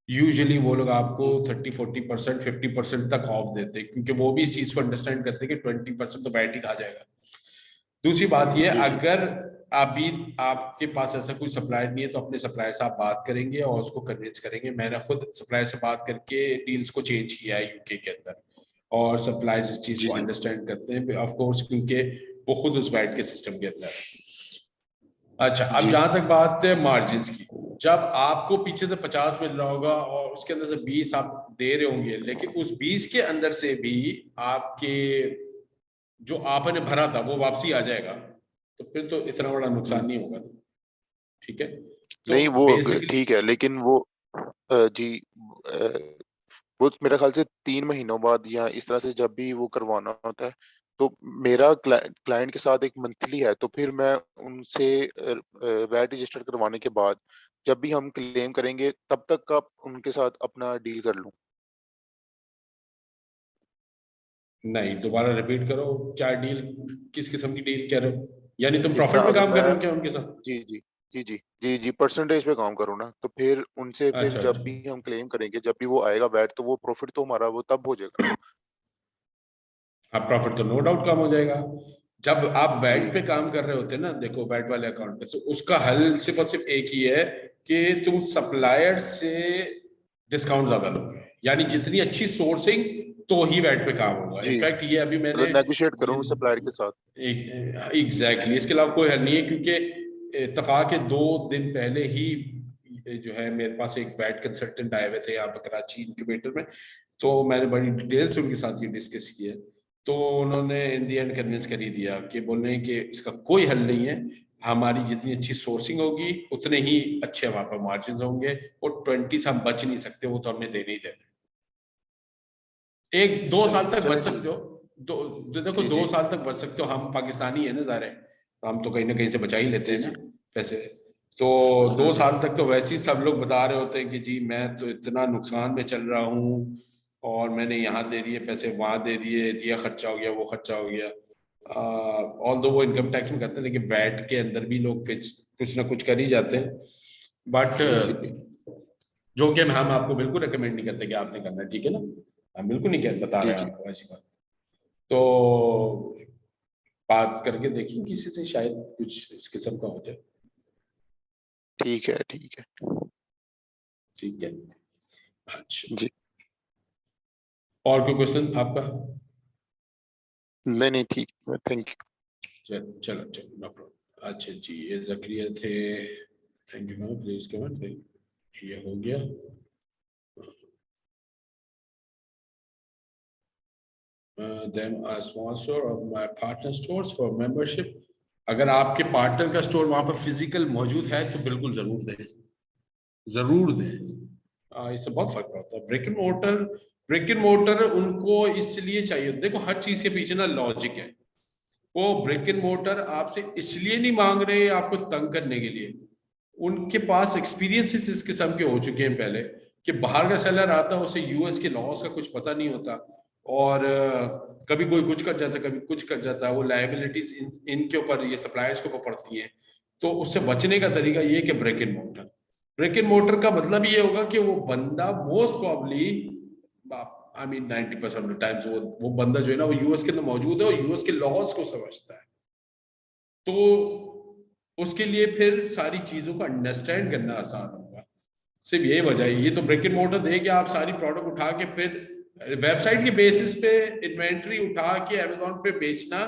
यूजुअली वो लोग आपको जी, 30-40% 50% तक ऑफ देते हैं, क्योंकि वो भी इस चीज को अंडरस्टैंड करते हैं कि 20% तो वैट ही खा जाएगा। दूसरी बात ये, जी, जी, अगर अभी आपके पास ऐसा कोई सप्लायर नहीं है तो अपने सप्लायर से आप बात करेंगे और उसको कन्विंस करेंगे। मैंने खुद सप्लायर से बात करके डील्स को चेंज किया है यूके के अंदर, और सप्लायर्स इस चीज जी, को जी, अंडरस्टैंड करते हैं ऑफ कोर्स, क्योंकि वो खुद उस वैट के सिस्टम के अंदर है। अच्छा, अब जी। जहां तक बात है मार्जिन की, जब आपको पीछे से 50 मिल रहा होगा और उसके अंदर से 20 आप दे रहे होंगे, लेकिन उस 20 के अंदर से भी आपके जो आपने भरा था वो वापसी आ जाएगा, तो फिर तो इतना बड़ा नुकसान नहीं होगा। ठीक है, तो नहीं वो बेसिकली ठीक है, लेकिन वो जी वो मेरे ख्याल से 3 महीनों बाद या इस तरह से जब भी वो करवाना होता है, तो मेरा क्लाइंट के साथ एक मंथली है, तो फिर मैं उनसे वैट रजिस्टर करवाने के बाद जब भी हम क्लेम करेंगे तब तक का उनके साथ अपना डील कर लूं। नहीं, दोबारा रिपीट करो, क्या डील, किस किस्म की डील कह रहे हो? यानी तुम जिस तरह प्रॉफिट पे अगर काम कर रहे मैं हो क्या उनके साथ? जी जी जी जी जी जी परसेंटेज पे काम करूँ ना, तो फिर उनसे फिर अच्छा जब अच्छा, भी हम क्लेम करेंगे, जब भी वो आएगा वैट, तो वो प्रॉफिट तो हमारा वो तब हो जाएगा ना। हाँ, प्रॉफिट तो नो डाउट कम हो जाएगा। जब आप वैट जी पे काम कर रहे होते हैं ना, देखो वैट वाले अकाउंट पे, तो उसका हल सिर्फ और सिर्फ एक ही है कि तुम सप्लायर से डिस्काउंट ज्यादा लोगे, यानी जितनी अच्छी सोर्सिंग तो ही वैट पे काम होगा। जी इनफैक्ट ये अभी मैंने मतलब नेगोशिएट करूँ सप्लायर के साथ। एग्जैक्टली इसके अलावा कोई हल नहीं है, क्योंकि इत्तेफाक के 2 दिन पहले ही जो है मेरे पास एक वैट कंसल्टेंट आए हुए थे यहाँ पे कराची इंक्यूबेटर में, तो मैंने बड़ी डिटेल से उनके साथ ये डिस्कस किया, तो उन्होंने इन दी एंड कन्विंस कर ही दिया कि बोल रहे हैं कि इसका कोई हल नहीं है, हमारी जितनी अच्छी सोर्सिंग होगी उतने ही अच्छे हमारे पास मार्जिन होंगे, और 20 से हम बच नहीं सकते, वो तो हमने देने ही देने। 1-2 साल चलिए तक बच चलें सकते ठीक। हो, देखो जी दो जी साल तक बच सकते हो, हम पाकिस्तानी है ना ज़ाहिर है, तो हम तो कहीं ना कहीं से बचा ही लेते जी हैं ना जी पैसे। तो 2 साल तक तो वैसे ही सब लोग बता रहे होते हैं कि जी मैं तो इतना नुकसान में चल रहा हूँ, और मैंने यहाँ दे दिए पैसे, वहां दे दिए, ये खर्चा हो गया, वो खर्चा हो गया। ऑल दो वो इनकम टैक्स में करते हैं, लेकिन वैट के अंदर भी लोग कुछ ना कुछ कर ही जाते हैं। बट जी जी जो कि हम आपको बिल्कुल रिकमेंड नहीं करते कि आपने करना है, ठीक है ना, हम बिल्कुल नहीं बता जी रहे हैं जी आपको ऐसी बात। तो बात करके देखिए किसी से, शायद कुछ इस किस्म का हो जाए। ठीक है ठीक है। ठीक है, अच्छा, जी और कोई क्वेश्चन आपका? नहीं नहीं ठीक है, थैंक यू। चलो चलो चलो, नो प्रॉब्लम। अच्छा जी, ये जक्रिया थे, thank you ma'am, please comment, ये हो गया। Then a sponsor of my partner stores for membership। अगर आपके पार्टनर का स्टोर वहां पर फिजिकल मौजूद है तो बिल्कुल जरूर दें, जरूर दें। इससे बहुत फर्क पड़ता है। ब्रिक एंड मोटर उनको इसलिए चाहिए, देखो हर चीज के पीछे ना लॉजिक है। वो ब्रिक एंड मोटर आपसे इसलिए नहीं मांग रहे आपको तंग करने के लिए, उनके पास एक्सपीरियंसेस इस किस्म के हो चुके हैं पहले, कि बाहर का सेलर आता है, उसे यूएस के लॉस का कुछ पता नहीं होता, और कभी कोई कुछ कर जाता है, कभी कुछ कर जाता है, वो लायबिलिटीज इनके ऊपर, ये सप्लायर्स के ऊपर पड़ती हैं। तो उससे बचने का तरीका ये है कि ब्रेक इन मोटर का मतलब ये होगा कि वो बंदा most probably, I mean 90% of the times वो बंदा जो है ना, वो यूएस के अंदर मौजूद है और यूएस के लॉज को समझता है, तो उसके लिए फिर सारी चीजों को अंडरस्टैंड करना आसान होगा। सिर्फ यही वजह है। ये तो ब्रिक एंड मोर्टर दे कि आप सारी प्रोडक्ट उठा के फिर वेबसाइट के बेसिस पे इन्वेंट्री उठा के अमेजोन पे बेचना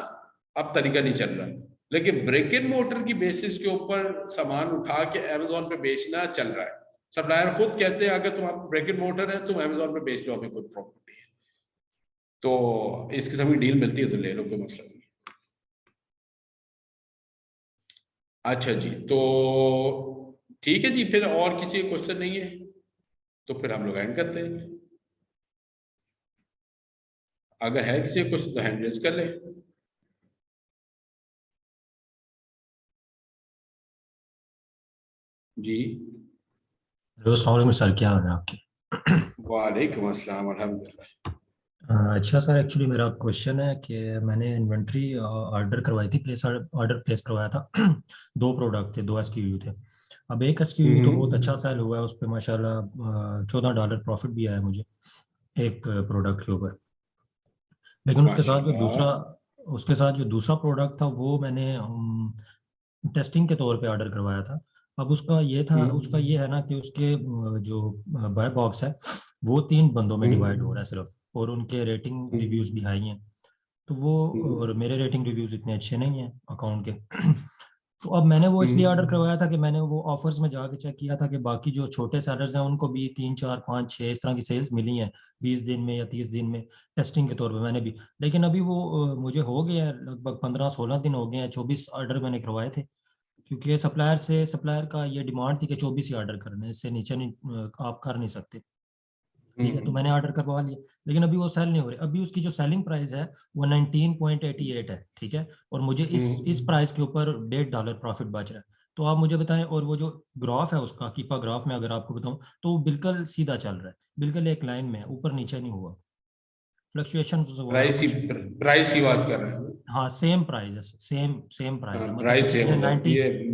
अब तरीका नहीं चल रहा है, लेकिन ब्रिक एंड मोर्टर की बेसिस के ऊपर सामान उठा के अमेजोन पे बेचना चल रहा है। सप्लायर खुद कहते हैं अगर तुम आप ब्रिक एंड मोर्टर है तुम अमेजोन पे बेच लो, हमें कोई प्रॉब्लम नहीं है। तो इस किस्म की डील मिलती है तो ले लो, कोई मसला नहीं। अच्छा जी, तो ठीक है जी, फिर और किसी का क्वेश्चन नहीं है तो फिर हम लोग एंड करते हैं। अगर है किसी का क्वेश्चन तो हैंड रेज कर ले। जी, हेलो अस्सलाम वालेकुम सर, क्या हाल है आपके? वालेकुम अस्सलाम, अल्हम्दुलिल्लाह। अच्छा सर, एक्चुअली मेरा क्वेश्चन है कि मैंने इन्वेंट्री ऑर्डर करवाई थी, ऑर्डर प्लेस करवाया था। 2 प्रोडक्ट थे, 2 SKU थे। अब एक SKU तो बहुत अच्छा सेल हुआ है, उस पर माशाल्लाह $14 प्रॉफिट भी आया मुझे एक प्रोडक्ट के ऊपर। लेकिन माशाल्लाह। उसके साथ जो दूसरा प्रोडक्ट था वो मैंने टेस्टिंग के तौर पे ऑर्डर करवाया था। अब उसका ये है ना कि उसके जो बाय बॉक्स है वो 3 बंदों में डिवाइड हो रहा है सिर्फ, और उनके रेटिंग रिव्यूज भी हाई हैं। तो वो और मेरे रेटिंग रिव्यूज इतने अच्छे नहीं हैं अकाउंट के। तो अब मैंने वो इसलिए ऑर्डर करवाया था कि मैंने वो ऑफर्स में जाके चेक किया था कि बाकी जो छोटे सेलर्स हैं उनको भी 3 4 5 6 इस तरह की सेल्स मिली हैं 20 दिन में या 30 दिन में, टेस्टिंग के तौर पे मैंने भी। लेकिन अभी वो मुझे हो गए हैं लगभग 15-16 दिन हो गए हैं, 24 ऑर्डर मैंने करवाए थे, क्योंकि सप्लायर का ये डिमांड थी कि 24 ही ऑर्डर करने, इससे नीचे नहीं आप कर नहीं सकते। ठीक है, तो मैंने ऑर्डर करवा लिया, लेकिन अभी वो सेल नहीं हो रहे। अभी उसकी जो सेलिंग प्राइस है वो 19.88 है, ठीक है, और मुझे इस प्राइस के ऊपर $1.5 प्रॉफिट बच रहा है। तो आप मुझे बताएं, और वो जो ग्राफ है उसका कीपा ग्राफ में अगर आपको बताऊं तो वो बिल्कुल सीधा चल रहा है, बिल्कुल एक लाइन में है, ऊपर नीचे नहीं हुआ, फ्लक्चुएशन वगैरह कुछ नहीं। प्राइस की बात कर रहे हैं। हाँ सेम प्राइस है, सेम प्राइस है, हाँ, मतलब प्राइस सेम पिछले हो जाती है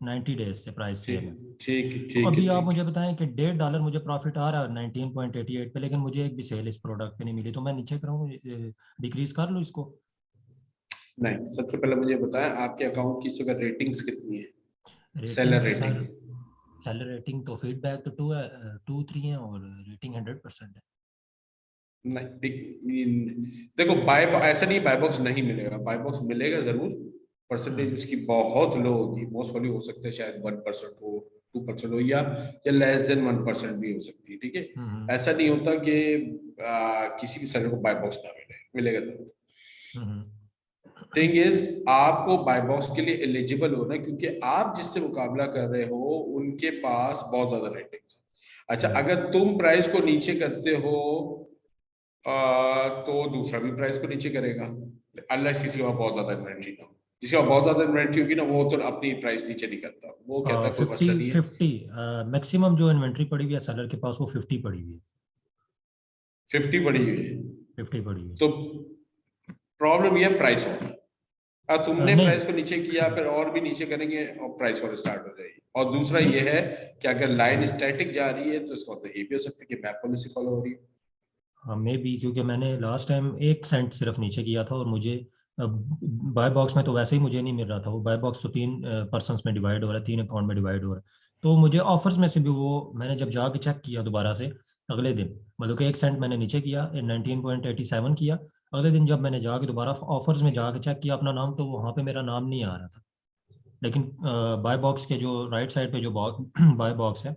90 डेज से प्राइस सेम है। ठीक तो ठीक अभी है, आप ठीक। मुझे बताएं कि $1.5 मुझे प्रॉफिट आ रहा है 19.88 पे, लेकिन मुझे एक भी सेल इस प्रोडक्ट पे नहीं मिली, तो मैं नीचे कराऊं, डिक्रीज कर लूं इसको? नहीं, सबसे पहले मुझे बताएं आपके अकाउंट की इस वक्त रेटिंग्स कितनी है, रेटिंग सेलर तो रेटिंग। सर, सेलर रेटिंग तो फीडबैक तो 2 है, 2-3 है, और रेटिंग 100% है। देखो बाय ऐसा नहीं बाय बॉक्स नहीं मिलेगा, बाय बॉक्स मिलेगा जरूर, परसेंटेज उसकी बहुत लो होगी, मोस्ट वाली हो सकता है शायद 1% हो, 2% हो, या लेस देन 1% भी हो सकती है, ठीक है। ऐसा नहीं होता कि किसी भी सेलर को बाय बॉक्स ना मिलेगा जरूर। थिंग इज आपको बाय बॉक्स के लिए एलिजिबल होना है, क्योंकि आप जिससे मुकाबला कर रहे हो उनके पास बहुत ज्यादा रेटिंग्स है। अच्छा, अगर तुम प्राइस को नीचे करते हो तो दूसरा भी प्राइस को नीचे करेगा, अनलेस किसी के पास बहुत ज्यादा इन्वेंट्री ना हो। जिसके पास बहुत ज्यादा इन्वेंट्री होगी ना, वो तो अपनी प्राइस नीचे नहीं करता, वो कहता है कोई मसला नहीं है। 50 मैक्सिमम जो इन्वेंट्री पड़ी हुई है सेलर के पास वो 50 पड़ी हुई है। 50 पड़ी हुई है 50 पड़ी हुई तो प्रॉब्लम ये प्राइस होगी। तुमने नहीं। प्राइस को नीचे किया, फिर और भी नीचे करेंगे और प्राइस और स्टार्ट हो जाएगी। और दूसरा ये है कि अगर लाइन स्टैटिक जा रही है तो इसका मतलब ये भी हो सकता है कि मैप पॉलिसी फॉलो हो रही है। हाँ मे भी, क्योंकि मैंने लास्ट टाइम 1 सेंट सिर्फ नीचे किया था, और मुझे बाय बॉक्स में तो वैसे ही मुझे नहीं मिल रहा था, वो बाय बॉक्स तो 3 पर्सन्स में डिवाइड हो रहा है, 3 अकाउंट में डिवाइड हो रहा है। तो मुझे ऑफर्स में से भी वो मैंने जब जाके चेक किया दोबारा से अगले दिन, मतलब कि 1 सेंट मैंने नीचे किया, 19.87 किया, अगले दिन जब मैंने जाके दोबारा ऑफर्स में जाके चेक किया अपना नाम, तो वहाँ पे मेरा नाम नहीं आ रहा था। लेकिन बाय बॉक्स के जो राइट साइड पे जो बाय बॉक्स है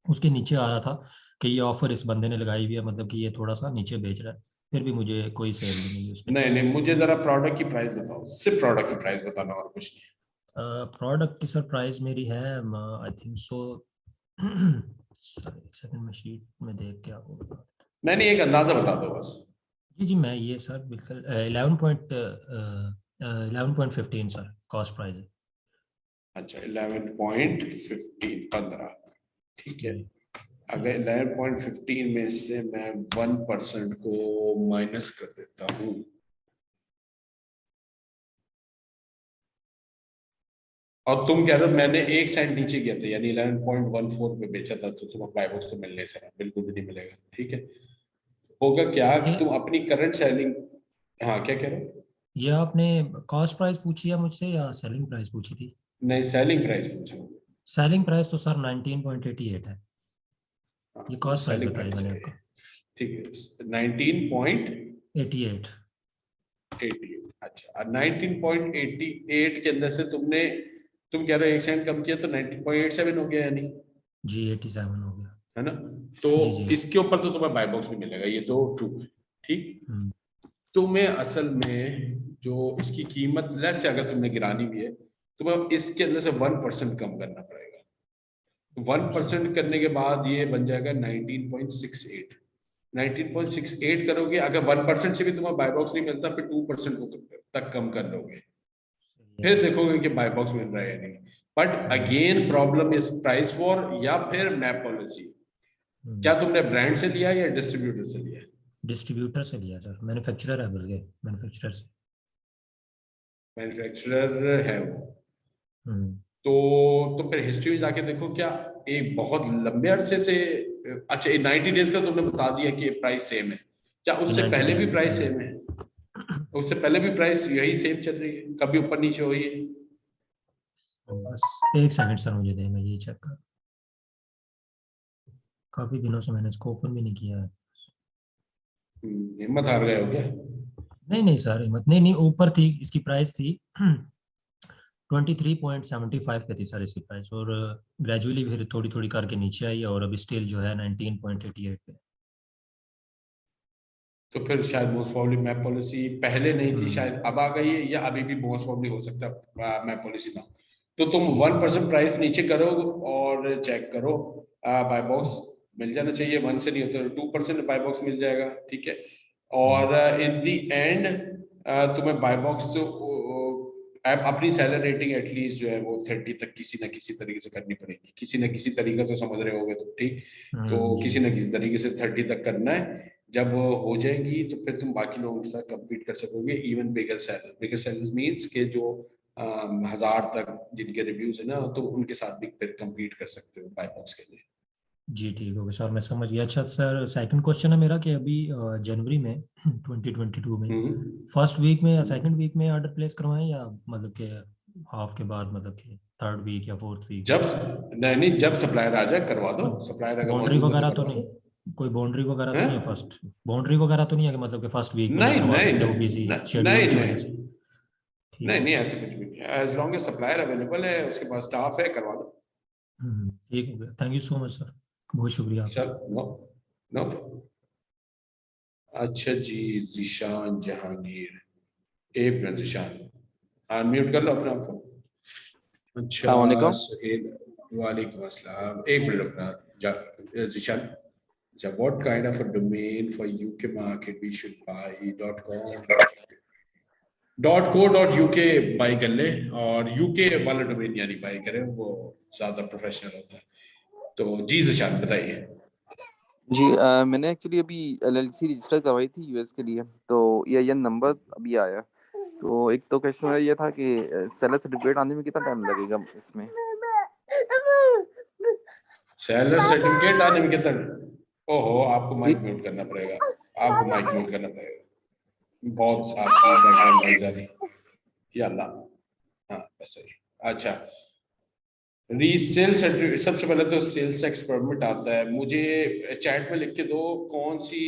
उसके नीचे आ रहा था कि ये ऑफर इस बंदे ने लगाई हुई है, मतलब कि ये थोड़ा सा नीचे बेच रहा है, फिर भी मुझे कोई सेल नहीं मिली उसमें। नहीं नहीं, मुझे जरा प्रोडक्ट की प्राइस बताओ, सिर्फ प्रोडक्ट की प्राइस बताना और कुछ नहीं। प्रोडक्ट की सर प्राइस मेरी है आई थिंक सो एक सेकंड में शीट में देख के आपको बता देता नहीं नहीं, एक अंदाजा बता दो बस। हूँ। जी जी, मैं ये सर बिल्कुल 11.15 सर कॉस्ट प्राइस है। अच्छा 11.15, 15, ठीक है। जी। अगर 11.15 में से मैं 1% को माइनस कर देता हूँ, और तुम कह रहे हो मैंने 1 सेंट नीचे किया था, यानी 11.14 पे बेचा था, तो तुम्हें बाय बॉक्स तो मिलने से बिल्कुल भी नहीं मिलेगा, ठीक है। होगा क्या कि ये तुम अपनी करंट सेलिंग, हाँ क्या कह रहे हो? ये आपने कॉस्ट प्राइस पूछी है मुझसे या सेलिंग प्राइस पूछी थी? नहीं, सेलिंग प्राइस पूछा। सेलिंग प्राइस तो सर 19.88 है, हाँ, ये कॉस्ट प्राइस सेलिंग बताई प्राइस मैंने है, आपको। ठीक है, 19.88। 88। अच्छा, 19.88 के अंदर से तुम कह रहे हो 1 सेंट कम किया, तो 19.87 हो गया यानी, जी 87 हो गया। है ना। तो जी जी। इसके ऊपर तो तुम्हें बाय बॉक्स में मिलेगा, ये तो ट्रू है, ठीक। तुम्हें असल में जो इसकी कीमत लेस से अगर तुमने गिरानी भी है, तुम्हें इसके अंदर से 1% कम करना पड़ेगा। 1% करने के बाद ये बन जाएगा 19.68। 19.68 करोगे, अगर 1% से भी तुम्हें बाय बॉक्स नहीं मिलता, फिर 2% को तक कम कर लोगे, फिर देखोगे कि बाय बॉक्स मिल रहा है या नहीं। But again problem is price war या फिर मैप पॉलिसी। क्या तुमने ब्रांड से लिया या डिस्ट्रीब्यूटर से लिया? डिस्ट्रीब्यूटर से लिया सर, मैन्युफैक्चरर है, बल्कि मैन्युफैक्चरर से। मैन्युफैक्चरर है वो। तो फिर हिस्ट्री में जाके देखो, क्या एक बहुत लंबे अरसे से, अच्छा 90 डेज का तुमने बता दिया कि प्राइस सेम है, क्या उससे 90 पहले भी डेज प्राइस सेम है? उससे पहले भी प्राइस यही सेम चल रही है, कभी ऊपर नीचे हुई है? बस 1 सेकंड सर मुझे दे, मैं ये चेक कर, काफी दिनों से मैंने इसको ओपन भी नहीं किया है। हिम्मत हार गए हो क्या? नहीं नहीं सर, हिम्मत नहीं, ऊपर थी इसकी प्राइस थी 23.75 पे थी सर इसकी प्राइस, और ग्रेजुअली फिर थोड़ी थोड़ी करके नीचे आई है, और अभी स्टिल जो है 19.88 पे। तो फिर शायद मोस्ट प्रॉब्ली मैप पॉलिसी पहले नहीं थी, शायद अब आ गई है, या अभी भी मोस्ट प्रॉब्ली हो सकता है मैप पॉलिसी ना हो। तो तुम 1% प्राइस नीचे करो और चेक करो, बाय बॉक्स मिल जाना चाहिए। 1 से नहीं होता तो 2% बाय बॉक्स मिल जाएगा, ठीक है। और इन दी एंड तुम्हें बाय बॉक्स अपनी सेलर रेटिंग एटलीस्ट जो है वो 30 तक किसी न किसी तरीके से करनी पड़ेगी। किसी न किसी तरीका तो समझ रहे होगे तुम, ठीक। तो किसी न किसी तरीके से 30 तक करना है। जब हो जाएंगी तो फिर तुम बाकी लोगों के साथ कम्पीट कर सकोगे। इवन बिगर सेलर्स मीन्स के जो 1000 तक जिनके रिव्यूज है ना, तो उनके साथ भी फिर कम्पीट कर सकते हो बाय बॉक्स के लिए। जी ठीक हो गया सर, मैं समझ गया। अच्छा सर, सेकंड क्वेश्चन है मेरा कि अभी जनवरी में 2022 में फर्स्ट वीक में या सेकंड वीक में ऑर्डर प्लेस करवाएं, या मतलब कि हाफ के बाद, मतलब कि थर्ड वीक या फोर्थ वीक? जब नहीं, जब सप्लायर आ जाए करवा दो। सप्लायर अगर बाउंड्री मौजूद है वगैरह तो तो करवा नहीं, दो। कोई बाउंड्री वगैरह तो हैं? नहीं है? फर्स्ट बाउंड्री वगैरह तो नहीं है कि मतलब कि फर्स्ट वीक में नहीं करवा नहीं सकते हो नहीं बिजी नहीं शेड्यूल की नहीं वजह से? ठीक नहीं है, नहीं, ऐसे कुछ भी नहीं है। As long as supplier available है, उसके पास स्टाफ है, करवा दो। ठीक हो गया। Thank you so much sir, बहुत शुक्रिया आपका। चल, नो नो। अच्छा जी, जिशान जहांगीर, एक मिनट जिशान, अनम्यूट कर लो अपने आप को। अच्छा अस्सलामुअलैकुम। सुहेल, वालेकुम अस्सलाम। एक मिनट अपना Zeeshan, what kind of a domain for UK market we should buy? .co.uk by कर ले, और यूके वाला डोमेन यानी बाई करें, वो ज्यादा प्रोफेशनल होता है। तो जी जिशान बताइए। जी मैंने एक्चुअली अभी LLC रजिस्टर करवाई थी यूएस के लिए, तो ये नंबर अभी आया। तो एक तो क्वेश्चन ये था कि सेलर सर्टिफिकेट आने में कितना टाइम लगेगा इसमें? सेलर सर्टिफिकेट आने में कितना? ओहो, आपको जी माइक म्यूट करना पड़ेगा। आपको माइक म्यूट करना पड़ेगा, बहुत आपकी बैकग्राउंड नॉइज आ रही है। या अल्लाह, हाँ बस सही। अच्छा, रीसेल सर्टिफिकेट, सबसे पहले तो सेल्स टैक्स परमिट आता है। मुझे चैट में लिख के दो, कौन सी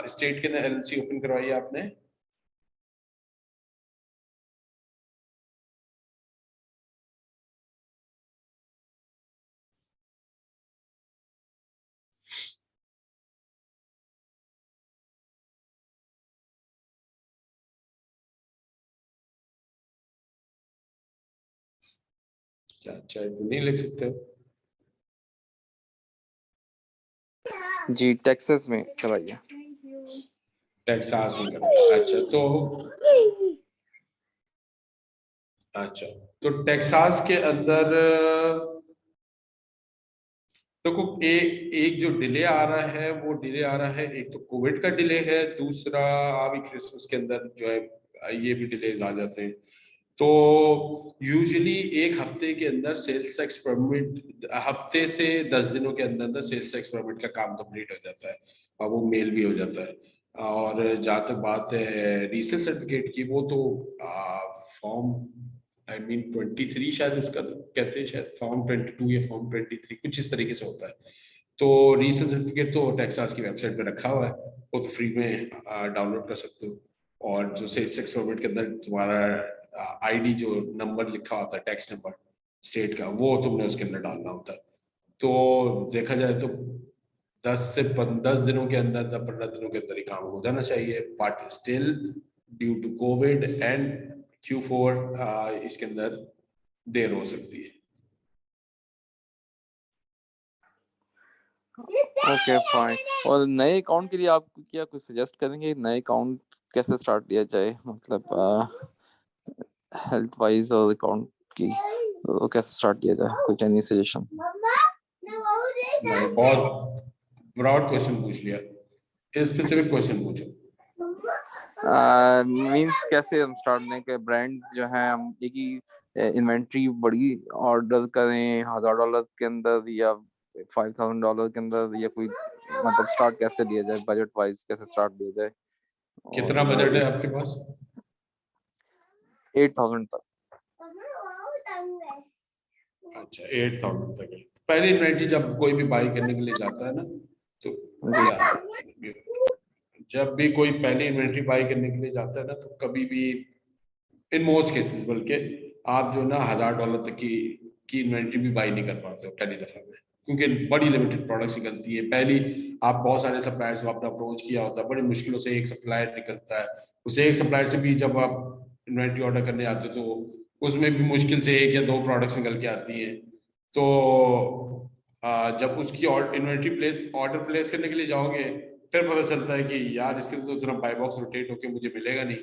स्टेट के अंदर एलएलसी ओपन करवाई है आपने? क्या चैट में नहीं लिख सकते हो? जी टेक्सास में करवाइए। टेक्सास में करना, अच्छा तो टेक्सास के अंदर तो एक जो डिले आ रहा है, वो डिले आ रहा है, एक तो कोविड का डिले है, दूसरा अभी क्रिसमस के अंदर जो है ये भी डिलेज आ जाते हैं। तो यूजुअली एक हफ्ते के अंदर सेल्स टैक्स परमिट, हफ्ते से 10 दिनों के अंदर अंदर सेल्स टैक्स परमिट का काम कंप्लीट हो जाता है, और वो मेल भी हो जाता है। और जहाँ तक बात है रीसेल सर्टिफिकेट की, वो तो फॉर्म आई मीन 23 शायद उसका कहते हैं, शायद फॉर्म 22 या फॉर्म 23 कुछ इस तरीके से होता है। तो रीसेल सर्टिफिकेट तो टेक्सास की वेबसाइट पे रखा हुआ है, वो तो फ्री में डाउनलोड कर सकते हो। और जो सेल्स टैक्स परमिट के अंदर तुम्हारा आईडी जो नंबर लिखा होता है, टैक्स नंबर स्टेट का, वो तुमने उसके अंदर डालना होता है। तो देखा जाए तो 10 दिनों के अंदर, 15 दिनों के अंदर ही काम हो जाना चाहिए। But still due to Covid and Q4 इसके अंदर देर हो सकती है। Okay fine. और नए अकाउंट के लिए आप क्या कुछ सजेस्ट करेंगे? नए अकाउंट कैसे स्टार्ट किया जाए, मतलब हेल्थ वाइज और अकाउंट की वो कैसे स्टार्ट किया जाए? कुछ एनी सजेशन? नहीं, बहुत ब्रॉड क्वेश्चन पूछ लिया, स्पेसिफिक क्वेश्चन पूछो। मींस कैसे हम स्टार्ट करने के ब्रांड्स जो हैं, हम एक ही इन्वेंट्री बड़ी ऑर्डर करें $1000 के अंदर या $5000 के अंदर, या कोई मतलब स्टार्ट कैसे लिया जाए, बजट वाइज कैसे स्टार्ट लिया जाए? कितना बजट है आपके पास? 8000 तक। अच्छा, 8000 तक है। पहली इन्वेंट्री जब कोई भी बाई करने के लिए जाता है ना, तो जब भी कोई पहली इन्वेंट्री बाई करने के लिए जाता है ना, तो कभी भी इन मोस्ट केसेस बल्कि आप जो ना $1000 तक की इन्वेंट्री भी बाई नहीं कर पाते हो पहली दफा में, क्योंकि बड़ी लिमिटेड प्रोडक्ट्स निकलती है। पहली आप बहुत सारे सप्लायर्स को आपने अप्रोच किया होता है, बड़ी मुश्किलों से एक सप्लायर निकलता है, उसे एक सप्लायर से भी जब आप इन्वेंट्री ऑर्डर करने आते हो तो उसमें भी मुश्किल से 1 या 2 प्रोडक्ट्स निकल के आती हैं। तो जब उसकी इन्वेंट्री ऑर्डर प्लेस करने के लिए जाओगे, फिर पता चलता है कि यार इसके तो उतना बाई बॉक्स रोटेट होकर मुझे मिलेगा नहीं,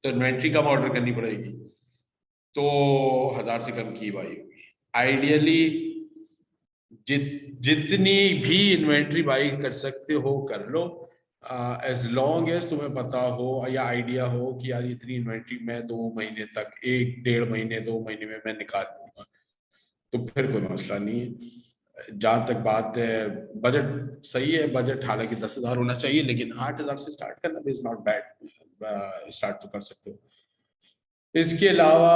तो इन्वेंट्री कम ऑर्डर करनी पड़ेगी, तो 1000 से कम की बाई होगी। आइडियली जितनी भी इन्वेंट्री बाई कर सकते हो कर लो, एज लॉन्ग एज तुम्हें पता हो या आइडिया हो कि यार इतनी इन्वेंट्री मैं 2 महीने तक, 1-1.5 महीने 2 महीने में मैं निकाल लूंगा, तो फिर कोई मसला नहीं है। जहाँ तक बात है बजट, सही है बजट, हालांकि 10,000 होना चाहिए, लेकिन 8,000 से स्टार्ट करना भी इज नॉट बैड, स्टार्ट तो कर सकते हो। इसके अलावा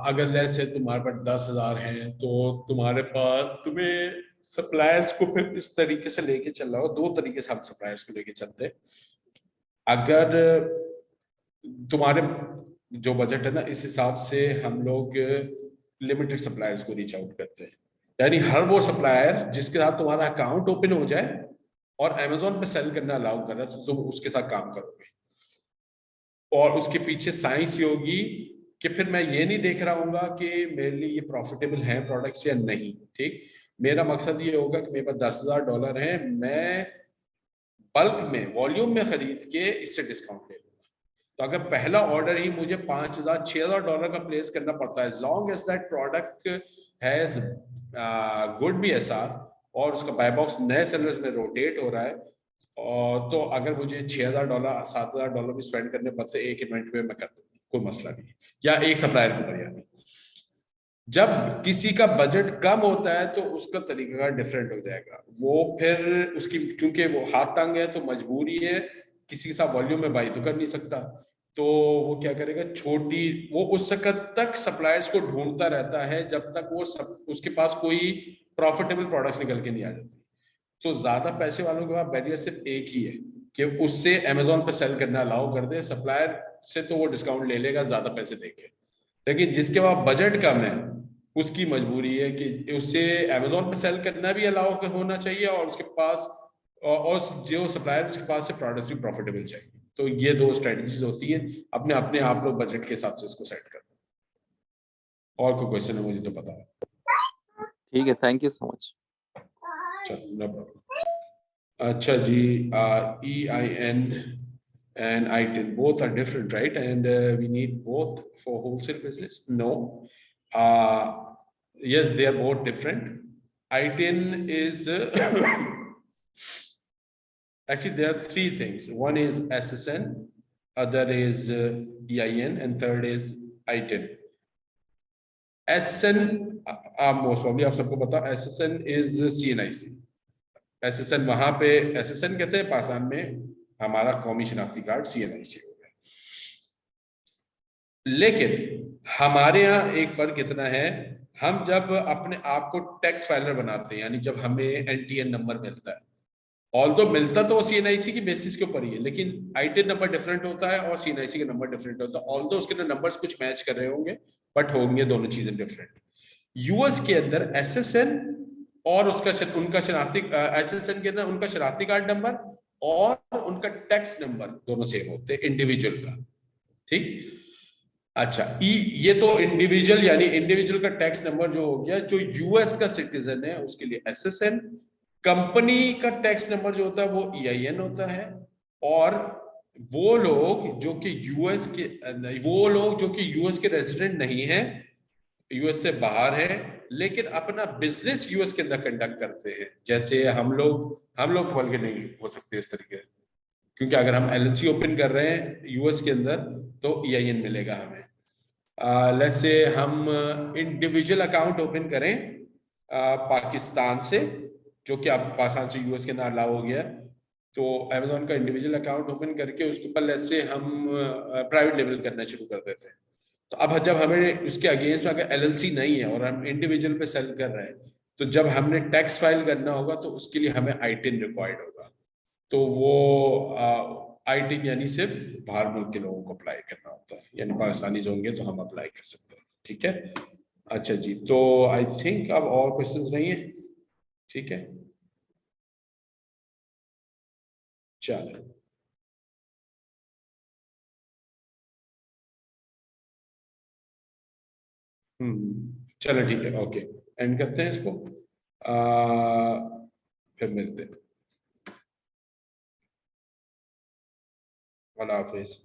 अगर जैसे तुम्हारे पास 10,000 हैं तो तुम्हारे पास, तुम्हें सप्लायर्स को फिर इस तरीके से लेके चलना हो। 2 तरीके से हम सप्लायर्स को लेके चलते हैं। अगर तुम्हारे जो बजट है ना, इस हिसाब से हम लोग लिमिटेड सप्लायर्स को रीच आउट करते हैं, यानी हर वो सप्लायर जिसके साथ तुम्हारा अकाउंट ओपन हो जाए और अमेजोन पे सेल करना अलाउ कर रहा है, तो तुम उसके साथ काम करोगे। और उसके पीछे साइंस ये होगी कि फिर मैं ये नहीं देख रहा हूँगा कि मेरे लिए ये प्रॉफिटेबल है प्रोडक्ट्स या नहीं। ठीक, मेरा मकसद ये होगा कि मेरे पास $10,000 है, मैं बल्क में वॉल्यूम में खरीद के इससे डिस्काउंट ले लूंगा। तो अगर पहला ऑर्डर ही मुझे $5,000-6,000 का प्लेस करना पड़ता है, as long as that product has good BSR और उसका बाय बॉक्स नए सेलर्स में रोटेट हो रहा है, और तो अगर मुझे $6,000-7,000 भी स्पेंड करने पड़ते एक इवेंट में, मैं कर दूंगा, कोई मसला नहीं, या एक सप्लायर को बढ़िया नहीं। जब किसी का बजट कम होता है तो उसका तरीका डिफरेंट हो जाएगा, वो फिर उसकी, चूंकि वो हाथ तंग है तो मजबूरी है, किसी के साथ वॉल्यूम में बाई तो कर नहीं सकता, तो वो क्या करेगा, वो उस वक्त तक सप्लायर्स को ढूंढता रहता है जब तक वो उसके पास कोई प्रॉफिटेबल प्रोडक्ट्स निकल के नहीं आ जाती। तो ज्यादा पैसे वालों के पास बैरियर सिर्फ एक ही है कि उससे अमेजोन पे सेल करना अलाउ कर दे। सप्लायर से तो वो डिस्काउंट ले लेगा ज्यादा पैसे देके, लेकिन जिसके पास बजट कम है उसकी मजबूरी है कि उससे अमेजोन पे सेल करना भी अलाउ होना चाहिए, और उसके पास और जो सप्लायर उसके पास से प्रोडक्ट्स भी प्रॉफिटेबल चाहिए। तो ये 2 स्ट्रेटजीज होती है, अपने अपने आप लोग बजट के हिसाब से इसको सेट करते हैं। और कोई क्वेश्चन है मुझे तो पता है। ठीक है, thank you so much. No problem. अच्छा जी, EIN and ITIN both are different, right? And we need both for wholesale business? No. Yes, they are both different. ITIN is actually there are 3 things. One is SSN, other is EIN, and third is ITIN. SSN, most probably आप सबको पता, SSN is CNIC. SSN वहां पे SSN कहते हैं, पाकिस्तान में हमारा कौमी शनाख्ती कार्ड CNIC हो गया। लेकिन हमारे यहाँ एक फर्क इतना है, हम जब अपने आप को टैक्स फाइलर बनाते हैं, यानी जब हमें NTN नंबर मिलता है, ऑल्दो मिलता तो CNIC की बेसिस के ऊपर ही है, लेकिन ITIN नंबर डिफरेंट होता है और CNIC का नंबर डिफरेंट होता है। ऑल्दो उसके अंदर नंबर्स कुछ मैच कर रहे होंगे, बट होंगे दोनों चीजें डिफरेंट। यूएस के अंदर SSN और उनका शनाख्ती SSN के अंदर उनका शनाख्ती कार्ड नंबर और उनका टैक्स नंबर दोनों सेम होते हैं इंडिविजुअल का। ठीक, अच्छा, ये तो इंडिविजुअल, यानी इंडिविजुअल का टैक्स नंबर जो हो गया। जो यूएस का सिटीजन है उसके लिए SSN, कंपनी का टैक्स नंबर जो होता है वो EIN होता है, और वो लोग जो कि यूएस के रेजिडेंट नहीं है, यूएस से बाहर है, लेकिन अपना बिजनेस यूएस के अंदर कंडक्ट करते हैं, जैसे हम लोग खोल के नहीं हो सकते इस तरीके, क्योंकि अगर हम LLC ओपन कर रहे हैं यूएस के अंदर तो EIN मिलेगा हमें। लेट्स से हम इंडिविजुअल अकाउंट ओपन करें पाकिस्तान से, जो कि आप पाकिस्तान से यूएस के अंदर अलाउ हो गया, तो अमेजोन का इंडिविजुअल अकाउंट ओपन करके उसके ऊपर लेट्स से हम प्राइवेट लेबल करना शुरू कर देते हैं। तो अब जब हमें उसके अगेंस्ट में अगर LLC नहीं है और हम इंडिविजुअल पे सेल कर रहे हैं, तो जब हमने टैक्स फाइल करना होगा तो उसके लिए हमें ITIN रिक्वायर्ड होगा। तो वो आईटी यानी सिर्फ बाहर मुल्क के लोगों को अप्लाई करना होता है, यानी पाकिस्तानीज होंगे तो हम अप्लाई कर सकते हैं। ठीक है, अच्छा जी, तो आई थिंक अब और क्वेश्चंस नहीं है। ठीक है, चलो चलो ठीक है, ओके, एंड करते हैं इसको, फिर मिलते हैं। अल्लाह हाफिज।